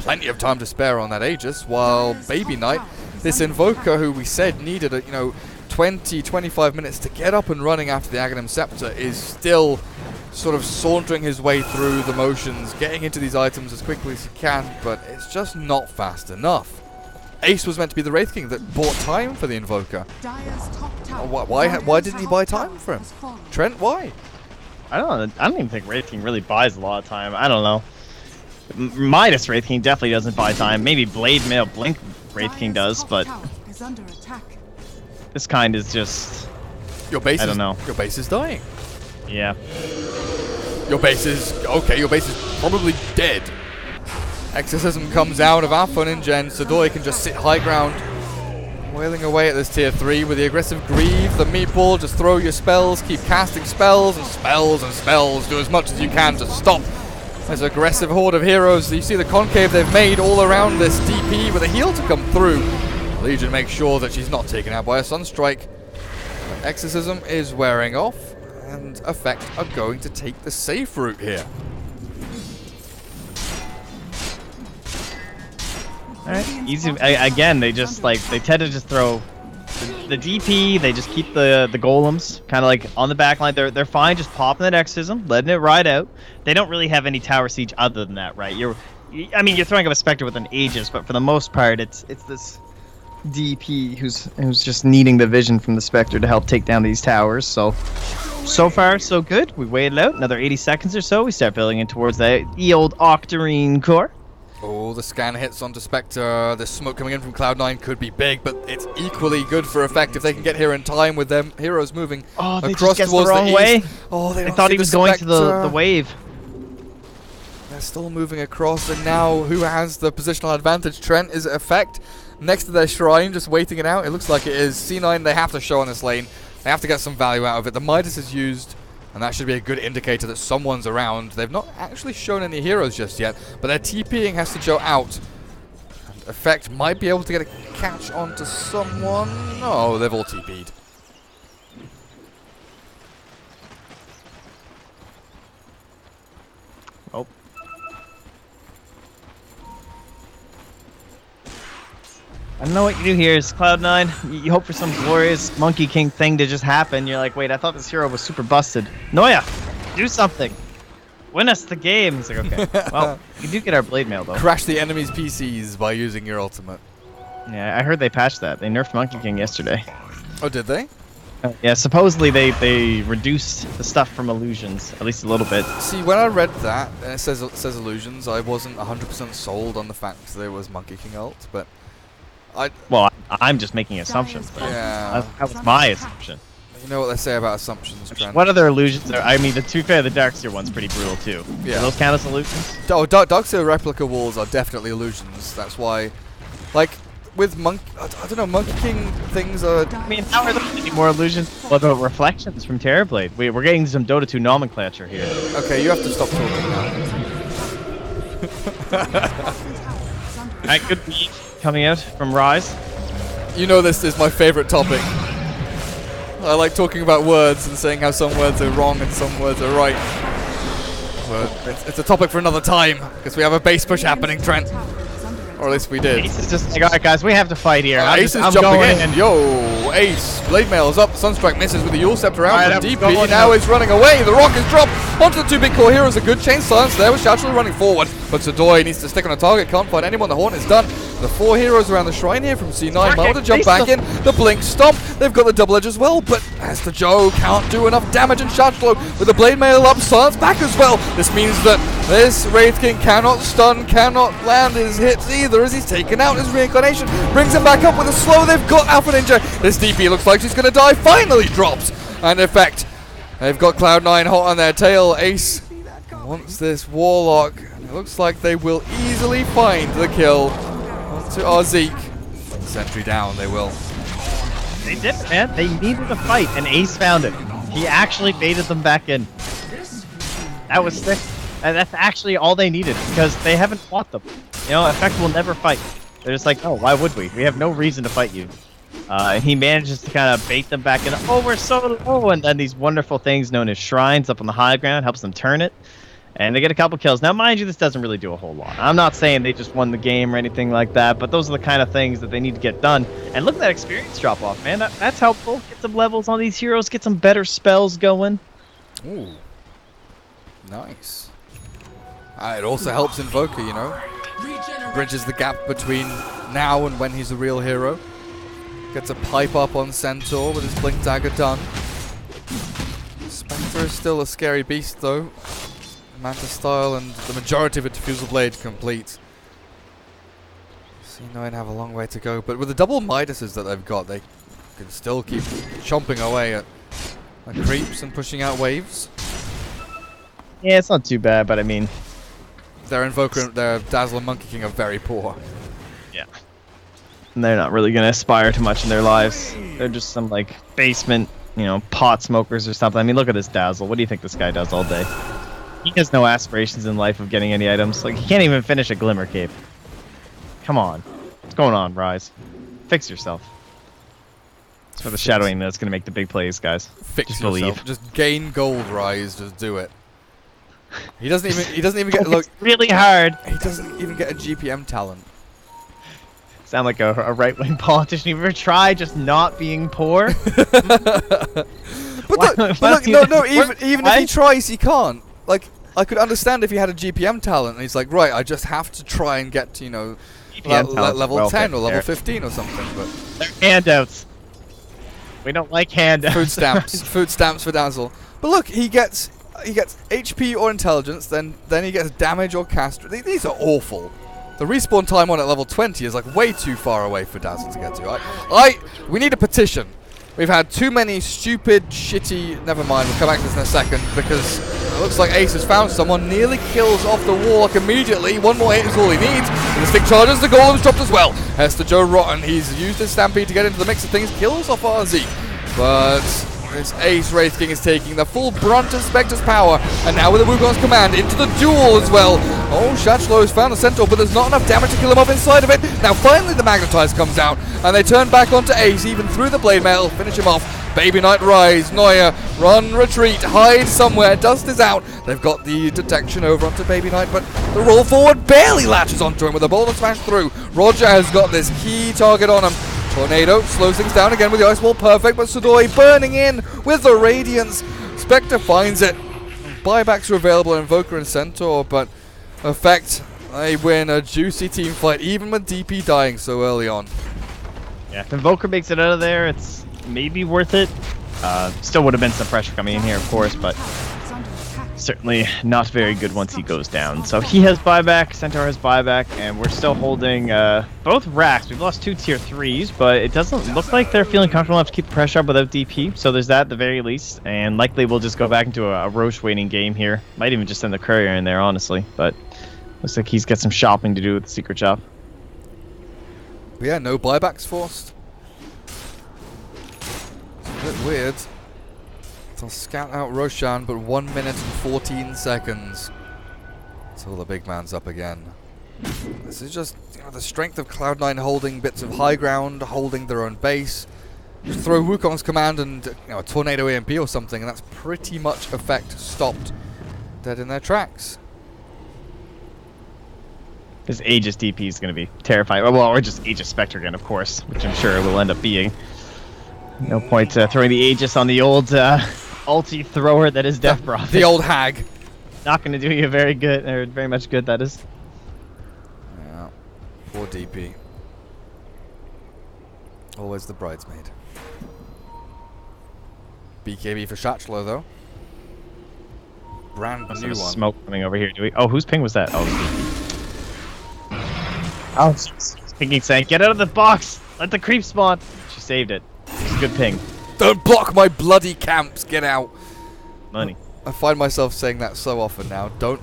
S1: plenty of time to spare on that Aegis, while Baby Knight, this Invoker who we said needed 20, 25 minutes to get up and running after the Aghanim Scepter, is still sort of sauntering his way through the motions, getting into these items as quickly as he can, but it's just not fast enough. Ace was meant to be the Wraith King that bought time for the Invoker. Why didn't he buy time for him? Trent, why?
S2: I don't even think Wraith King really buys a lot of time. I don't know. Midas Wraith King definitely doesn't buy time. Maybe Blade Mail Blink Wraith King does, but this kind is just... I don't know.
S1: Your base is dying.
S2: Yeah.
S1: Your base is... Okay, your base is probably dead. Exorcism comes out of Alpha Ninja, and Sadoy can just sit high ground, wailing away at this tier 3 with the aggressive Grieve, the Meatball. Just throw your spells, keep casting spells and spells and spells. Do as much as you can to stop this aggressive horde of heroes. You see the concave they've made all around this DP with a heal to come through. Legion makes sure that she's not taken out by a Sunstrike. But Exorcism is wearing off, and Effect are going to take the safe route here.
S2: Alright, easy. Again, they just they tend to just throw the DP. They just keep the golems kind of like on the back line. They're fine, just popping that Exorcism, letting it ride out. They don't really have any tower siege other than that, right? You're throwing up a Spectre with an Aegis, but for the most part, it's this DP who's just needing the vision from the Spectre to help take down these towers. So far so good. We waited out another 80 seconds or so. We start building in towards the old Octarine core.
S1: Oh, the scan hits onto Spectre. The smoke coming in from Cloud9 could be big, but it's equally good for Effect if they can get here in time with them heroes moving across towards
S2: the wrong way.
S1: Oh, they
S2: thought he was going to the wave.
S1: They're still moving across, and now who has the positional advantage? Trent, is it Effect? Next to their shrine, just waiting it out. It looks like it is. C9, they have to show on this lane. They have to get some value out of it. The Midas is used, and that should be a good indicator that someone's around. They've not actually shown any heroes just yet, but their TPing has to show out. And Effect might be able to get a catch onto someone. No, they've all TP'd.
S2: Oh. I don't know what you do here is Cloud9. You hope for some glorious Monkey King thing to just happen. You're like, wait, I thought this hero was super busted. Noya, do something. Win us the game. He's like, okay. Well, we do get our Blade Mail, though.
S1: Crash the enemy's PCs by using your ultimate.
S2: Yeah, I heard they patched that. They nerfed Monkey King yesterday.
S1: Oh, did they?
S2: Yeah, supposedly they reduced the stuff from illusions, at least a little bit.
S1: See, when I read that, and it says illusions, I wasn't 100% sold on the fact that there was Monkey King ult, but...
S2: I'm just making assumptions. But
S1: yeah.
S2: That was my assumption.
S1: You know what they say about assumptions, Trent.
S2: What other illusions are... I mean, to be fair, the Darkseer one's pretty brutal, too.
S1: Yeah.
S2: Do those count as illusions?
S1: Oh, Darkseer replica walls are definitely illusions. That's why... Like, with Monkey... I don't know, Monkey King things are...
S2: I mean, how are there any more illusions? What about reflections from Terrorblade? We're getting some Dota 2 nomenclature here.
S1: Okay, you have to stop talking now.
S2: Alright, good beat coming out from Rise.
S1: You know this is my favorite topic. I like talking about words and saying how some words are wrong and some words are right. But it's a topic for another time, because we have a base push happening, Trent. Or at least we did.
S2: Ace is just like, alright guys, we have to fight here.
S1: Ace is jumping in. Yo, Ace. Blade Mail is up. Sunstrike misses with the Yule Scepter out. Right, DP now is running away. The rock is dropped onto the two big core heroes. A good chain silence there with Shachel running forward. But Sadoy needs to stick on a target. Can't find anyone. The Horn is done. The four heroes around the shrine here from C9. Might want to jump back in. The Blink Stomp. They've got the double edge as well. But as the Joe can't do enough damage, and Shachel with the Blade Mail up. Silence back as well. This means that this Wraith King cannot stun, cannot land his hits either, as he's taken out. His reincarnation brings him back up with a slow. They've got Alpha Ninja. This DP looks like she's going to die. Finally drops. And in fact, they've got Cloud9 hot on their tail. Ace wants this Warlock. It looks like they will easily find the kill to Arzeek. Sentry down, they will.
S2: They did, man. They needed a fight, and Ace found it. He actually baited them back in. That was sick. And that's actually all they needed, because they haven't fought them. You know, Effect will never fight. They're just like, oh, why would we? We have no reason to fight you. And he manages to kind of bait them back in. Oh, we're so low! And then these wonderful things known as shrines up on the high ground helps them turn it. And they get a couple kills. Now, mind you, this doesn't really do a whole lot. I'm not saying they just won the game or anything like that, but those are the kind of things that they need to get done. And look at that experience drop off, man. That's helpful. Get some levels on these heroes, get some better spells going.
S1: Ooh. Nice. It also helps Invoker, you know. Bridges the gap between now and when he's a real hero. Gets a pipe up on Centaur with his Blink Dagger done. Spectre is still a scary beast, though. Manta style and the majority of a Diffusal Blade complete. C9 have a long way to go, but with the double Midases that they've got, they can still keep chomping away at creeps and pushing out waves.
S2: Yeah, it's not too bad, but I mean...
S1: Their Invoker, their Dazzle and Monkey King are very poor.
S2: Yeah. And they're not really going to aspire to much in their lives. They're just some, like, basement, you know, pot smokers or something. I mean, look at this Dazzle. What do you think this guy does all day? He has no aspirations in life of getting any items. Like, he can't even finish a Glimmer Cape. Come on. What's going on, Rise? Fix yourself. It's for the shadowing that's going to make the big plays, guys.
S1: Fix
S2: just
S1: yourself.
S2: Believe.
S1: Just gain gold, Rise. Just do it. He doesn't even get look.
S2: It's really hard.
S1: He doesn't even get a GPM talent.
S2: Sound like a right-wing politician. You ever try just not being poor?
S1: But look, no, even if he tries, he can't. Like, I could understand if he had a GPM talent and he's like, right, I just have to try and get to, you know, level 10 or level 15 or something. But
S2: they're handouts. We don't like handouts.
S1: Food stamps for Dazzle. But look, he gets HP or intelligence, then he gets damage or cast. These are awful. The respawn time on at level 20 is like way too far away for Dazzle to get to. We need a petition. We've had too many stupid, shitty... Never mind, we'll come back to this in a second, because it looks like Ace has found someone. Nearly kills off the Warlock immediately. One more hit is all he needs. The stick charges, the Golem's dropped as well. Hester Joe Rotten, he's used his Stampede to get into the mix of things. Kills off RZ. But this Ace Wraith King is taking the full brunt of Spectre's power. And now with the Wukong's command into the duel as well. Oh, Shachlo has found the Centaur, but there's not enough damage to kill him off inside of it. Now finally the Magnetize comes out, and they turn back onto Ace, even through the Blade Mail, finish him off. Baby Knight rise, Neuer, run, retreat, hide somewhere, Dust is out. They've got the detection over onto Baby Knight, but the roll forward barely latches onto him with a boulder smash through. Roger has got this key target on him. Tornado slows things down again with the Ice Wall, perfect, but Sudoi burning in with the Radiance. Spectre finds it. Buybacks are available in Invoker and Centaur, but Effect, they win a juicy team fight, even with DP dying so early on.
S2: Yeah, if Invoker makes it out of there, it's maybe worth it. Still would have been some pressure coming in here, of course, but certainly not very good once he goes down. So he has buyback, Centaur has buyback, and we're still holding both racks. We've lost 2 tier 3s, but it doesn't look like they're feeling comfortable enough to keep the pressure up without DP. So there's that at the very least, and likely we'll just go back into a Roche waiting game here. Might even just send the courier in there, honestly, but looks like he's got some shopping to do with the secret shop.
S1: But yeah, no buybacks forced. It's a bit weird. They'll scout out Roshan, but 1 minute and 14 seconds until the big man's up again. This is just, you know, the strength of Cloud9 holding bits of high ground, holding their own base. Just throw Wukong's command and, you know, a tornado EMP or something, and that's pretty much Effect stopped dead in their tracks.
S2: This Aegis DP is going to be terrifying. Well, or just Aegis Spectre again, of course, which I'm sure it will end up being. No point throwing the Aegis on the old ulti thrower that is Death Prophet.
S1: The old hag.
S2: Not going to do you very good, or very much good, that is.
S1: Yeah. Poor DP. Always the bridesmaid. BKB for Shachlo, though. Brand new one.
S2: Smoke coming over here. Do we? Oh, whose ping was that? Oh, DP. Oh, she's pinging saying, "Get out of the box! Let the creep spawn!" She saved it. It's a good ping.
S1: Don't block my bloody camps! Get out!
S2: Money.
S1: I find myself saying that so often now. Don't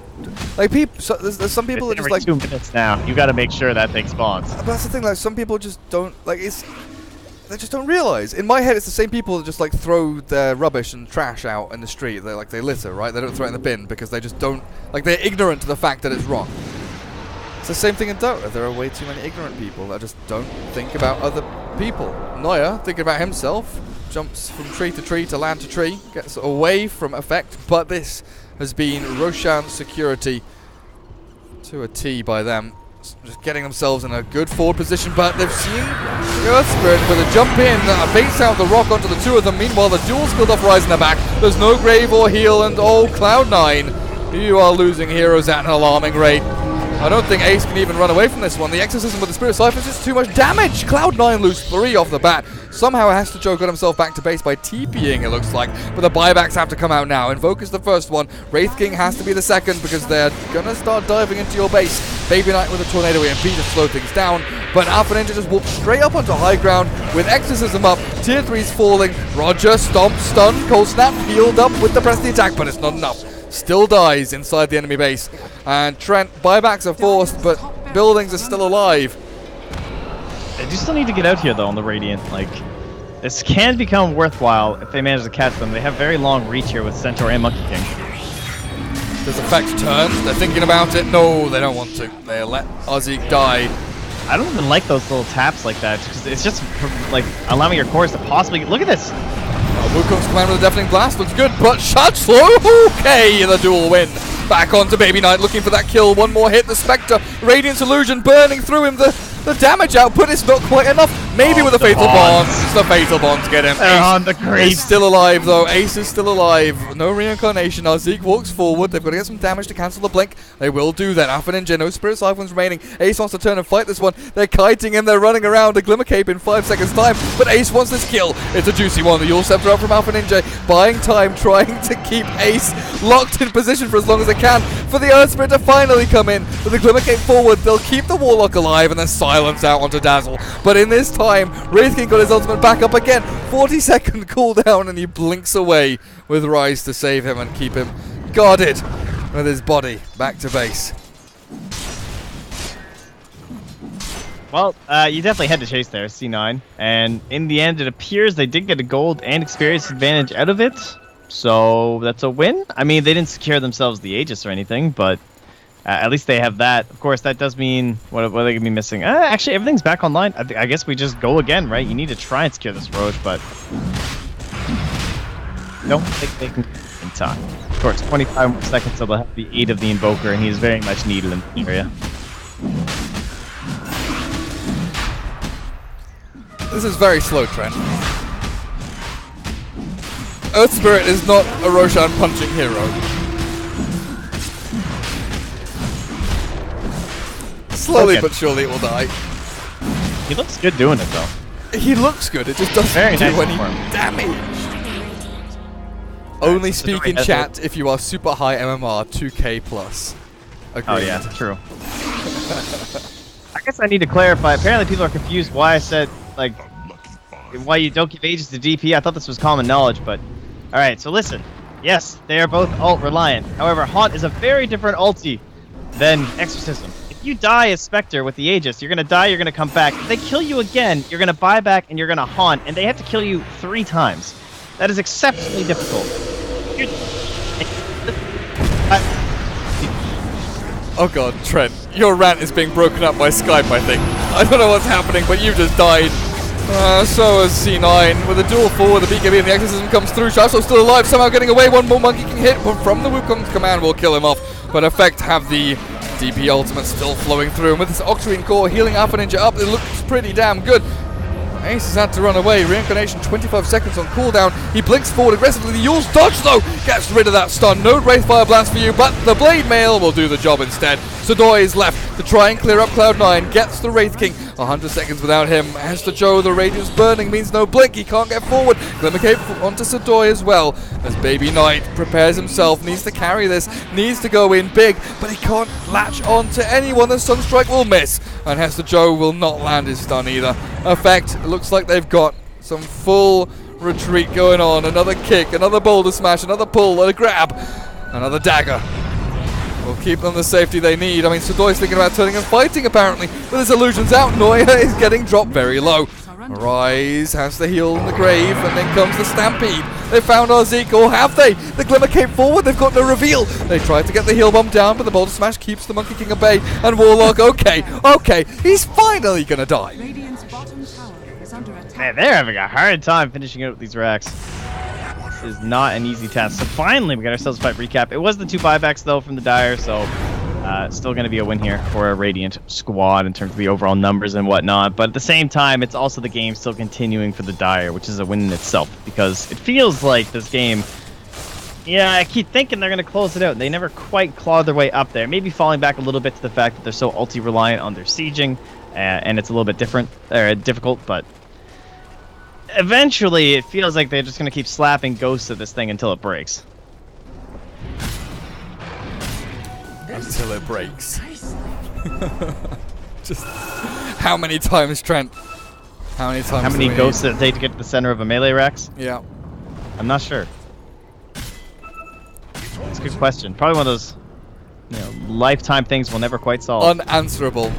S1: like people. So there's some people that just like
S2: 2 minutes now. You got to make sure that thing spawns.
S1: But that's the thing. Like some people just don't like they just don't realize. In my head, it's the same people that just like throw their rubbish and trash out in the street. They litter, right? They don't throw it in the bin because they just don't like. They're ignorant to the fact that it's wrong. It's the same thing in Dota. There are way too many ignorant people that just don't think about other people. Neuer, thinking about himself, jumps from tree to tree to land to tree, gets away from effect, but this has been Roshan security to a T by them. Just getting themselves in a good forward position, but they've seen the Earth Spirit with a jump in, baits out the rock onto the two of them. Meanwhile, the dual skilled off Rise in the back. There's no grave or heal, and oh, Cloud9, you are losing heroes at an alarming rate. I don't think Ace can even run away from this one. The Exorcism with the Spirit Cypher is just too much damage. Cloud9 lose 3 off the bat. Somehow Hester Joe got himself back to base by TPing, it looks like. But the buybacks have to come out now. Invoke is the first one. Wraith King has to be the second because they're going to start diving into your base. Baby Knight with a Tornado EMP to slow things down. But Alpha Ninja just walks straight up onto high ground with Exorcism up. Tier 3's falling. Roger, stomp, stun, cold snap, healed up with the press the attack, but it's not enough. Still dies inside the enemy base. And Trent, buybacks are forced, but buildings are still alive.
S2: They do still need to get out here, though, on the Radiant. Like, this can become worthwhile if they manage to catch them. They have very long reach here with Centaur and Monkey King.
S1: Does Effect turn? They're thinking about it. No, they don't want to. They let Ozzy die.
S2: I don't even like those little taps like that, because it's just, like, allowing your cores to possibly... Look at this!
S1: Wukong's command with a deafening blast looks good, but shot slow. Okay, the dual win. Back onto Baby Knight, looking for that kill. One more hit. The Spectre, Radiant's illusion burning through him. The damage output is not quite enough. Maybe with the Fatal Bonds. The Fatal Bonds get him.
S2: They're on the creep.
S1: He's still alive, though. Ace is still alive. No reincarnation. Zeke walks forward. They've got to get some damage to cancel the blink. They will do that. Alpha Ninja, no Spirit Siphons remaining. Ace wants to turn and fight this one. They're kiting him. They're running around a Glimmer Cape in 5 seconds' time. But Ace wants this kill. It's a juicy one. The Yule Scepter up from Alpha Ninja. Buying time, trying to keep Ace locked in position for as long as they can. For the Earth Spirit to finally come in. With the Glimmer Cape forward, they'll keep the Warlock alive and then silence out onto Dazzle. But in this time, Wraith King got his ultimate back up again. 40-second cooldown, and he blinks away with Rise to save him and keep him guarded with his body back to base.
S2: Well, you definitely had to chase there, C9. And in the end, it appears they did get a gold and experience advantage out of it. So that's a win. I mean, they didn't secure themselves the Aegis or anything, but at least they have that. Of course, that does mean what are they going to be missing? Actually, everything's back online. I guess we just go again, right? You need to try and secure this Roche, but don't think they can in time. Of course, 25 more seconds, so they'll have the aid of the Invoker, and he's very much needed in the area.
S1: This is very slow, Trent. Earth Spirit is not a Roshan punching hero. Slowly but surely it will die.
S2: He looks good doing it, though.
S1: He looks good, it just doesn't do any damage. Only speak in chat if you are super high MMR 2k plus. Agreed.
S2: Oh yeah, true. I guess I need to clarify. Apparently people are confused why I said, like, why you don't give Aegis to DP. I thought this was common knowledge, but... Alright, so listen. Yes, they are both ult-reliant. However, Haunt is a very different ulti than Exorcism. If you die as Spectre with the Aegis, you're gonna die, you're gonna come back. If they kill you again, you're gonna buy back and you're gonna Haunt, and they have to kill you 3 times. That is exceptionally difficult.
S1: Oh god, Trent, your rant is being broken up by Skype, I think. I don't know what's happening, but you just died. So is C9 with a duel forward. The BKB and the Exorcism comes through. Shasho's still alive, somehow getting away. One more Monkey King hit from the Wukong's command will kill him off. But Effect have the DP ultimate still flowing through. And with this Octarine core healing Alpha Ninja up, it looks pretty damn good. Ace has had to run away. Reincarnation 25 seconds on cooldown. He blinks forward aggressively. The Yule's dodge though gets rid of that stun. No Wraithfire Blast for you, but the Blade Mail will do the job instead. Sadoy is left to try and clear up Cloud9. Gets the Wraith King. 100 seconds without him. Hester Joe, the Radiance burning means no blink. He can't get forward. Glimmer Cape onto Sadoy as well. As Baby Knight prepares himself. Needs to carry this. Needs to go in big. But he can't latch on to anyone. The Sunstrike will miss. And Hester Joe will not land his stun either. Effect, it looks like they've got some full retreat going on. Another kick, another boulder smash, another pull, a grab, another dagger. Will keep them the safety they need. I mean, Sadoy's thinking about turning and fighting, apparently. With his illusions out, Neuer is getting dropped very low. Rise has the heal in the grave, and then comes the Stampede. They found our Zeke, or have they? The Glimmer came forward, they've got no reveal. They tried to get the heal bomb down, but the Boulder Smash keeps the Monkey King at bay. And Warlock, okay, he's finally gonna die.
S3: Radiant's bottom tower is under attack.
S2: Man, they're having a hard time finishing out these racks. This is not an easy task. So finally, we got ourselves a fight recap. It was the 2 buybacks, though, from the Dire, so still going to be a win here for a Radiant squad in terms of the overall numbers and whatnot. But at the same time, it's also the game still continuing for the Dire, which is a win in itself, because it feels like this game, yeah, I keep thinking they're going to close it out. They never quite clawed their way up there. Maybe falling back a little bit to the fact that they're so ulti-reliant on their sieging, and it's a little bit difficult, but eventually it feels like they're just going to keep slapping ghosts at this thing until it breaks.
S1: Until it breaks. Just how many times, Trent? How many times?
S2: How many ghosts does it take to get to the center of a melee racks?
S1: Yeah.
S2: I'm not sure. It's a good question. Probably one of those, lifetime things we'll never quite solve.
S1: Unanswerable.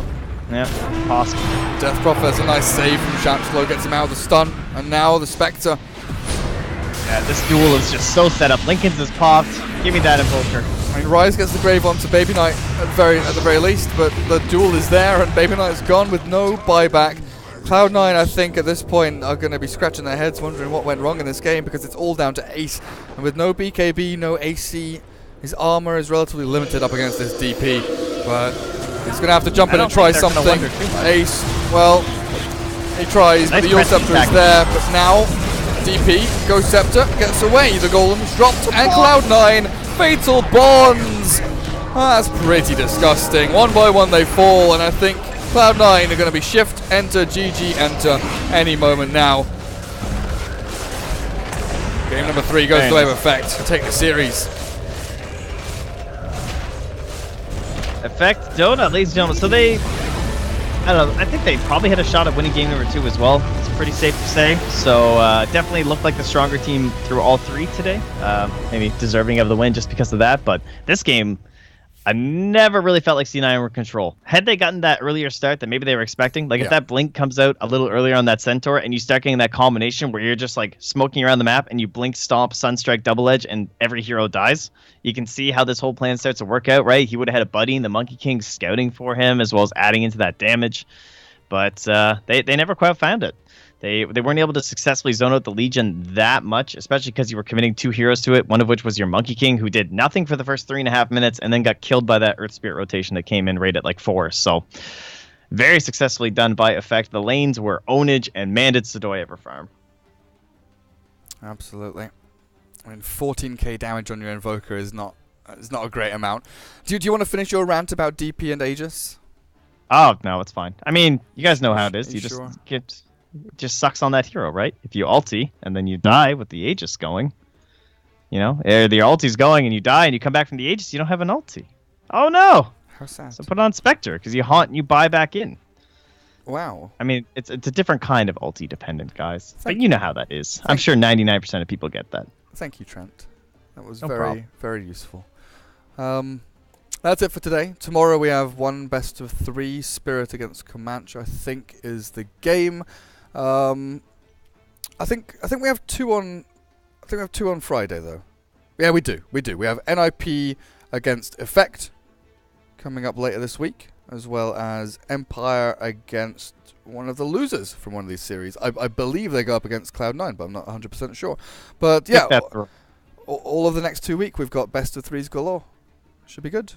S2: Yeah, possible.
S1: Death Prophet has a nice save from Chancellor, gets him out of the stun, and now the Spectre.
S2: Yeah, this duel is just so set up. Linken's is popped. Give me that Invoker.
S1: I mean, Rise gets the Grave onto Baby Knight at the very least, but the duel is there, and Baby Knight's gone with no buyback. Cloud9, I think, at this point, are going to be scratching their heads, wondering what went wrong in this game, because it's all down to Ace. And with no BKB, no AC, his armor is relatively limited up against this DP. But he's going to have to jump in and try something. Ace, well, he tries, but the Yule Scepter is there. But now, DP, Ghost Scepter, gets away. The Golem's dropped, and Cloud9, Fatal Bonds. That's pretty disgusting. One by one they fall, and I think Cloud9 are going to be shift, enter, GG, enter any moment now. Game number 3 goes the way of Effect to take the series.
S2: Effect Dota, ladies and gentlemen. So they, I don't know, I think they probably had a shot at winning game number 2 as well. It's pretty safe to say. So definitely looked like the stronger team through all 3 today. Maybe deserving of the win just because of that. But this game, I never really felt like C9 were in control. Had they gotten that earlier start that maybe they were expecting, like if that blink comes out a little earlier on that Centaur and you start getting that combination where you're just like smoking around the map and you blink, stomp, Sunstrike, double edge, and every hero dies, you can see how this whole plan starts to work out, right? He would have had a buddy in the Monkey King scouting for him as well as adding into that damage. But they never quite found it. They weren't able to successfully zone out the Legion that much, especially because you were committing 2 heroes to it, one of which was your Monkey King, who did nothing for the first 3.5 minutes and then got killed by that Earth Spirit rotation that came in right at like 4. So very successfully done by Effect. The lanes were Ownage, and man, did Sadoy ever farm.
S1: Absolutely. I mean, 14k damage on your Invoker is not a great amount. Do you want to finish your rant about DP and Aegis?
S2: Oh, no, it's fine. I mean, you guys know how it is.
S1: You
S2: just
S1: sure?
S2: It just sucks on that hero, right? If you ulti and then you die with the Aegis going, the ulti's going and you die and you come back from the Aegis, you don't have an ulti. Oh no!
S1: How sad.
S2: So put on Spectre because you haunt and you buy back in.
S1: Wow.
S2: I mean, it's a different kind of ulti dependent, guys. But you know how that is. I'm sure 99% of people get that.
S1: Thank you, Trent. That was
S2: No
S1: very,
S2: problem.
S1: very useful. That's it for today. Tomorrow we have one best of 3 Spirit against Comanche, I think is the game. I think we have 2 on. I think we have 2 on Friday though. Yeah, we do. We have NIP against Effect coming up later this week, as well as Empire against one of the losers from one of these series. I believe they go up against Cloud9, but I'm not 100% sure. But yeah, all of the next 2 weeks we've got best of 3s galore. Should be good.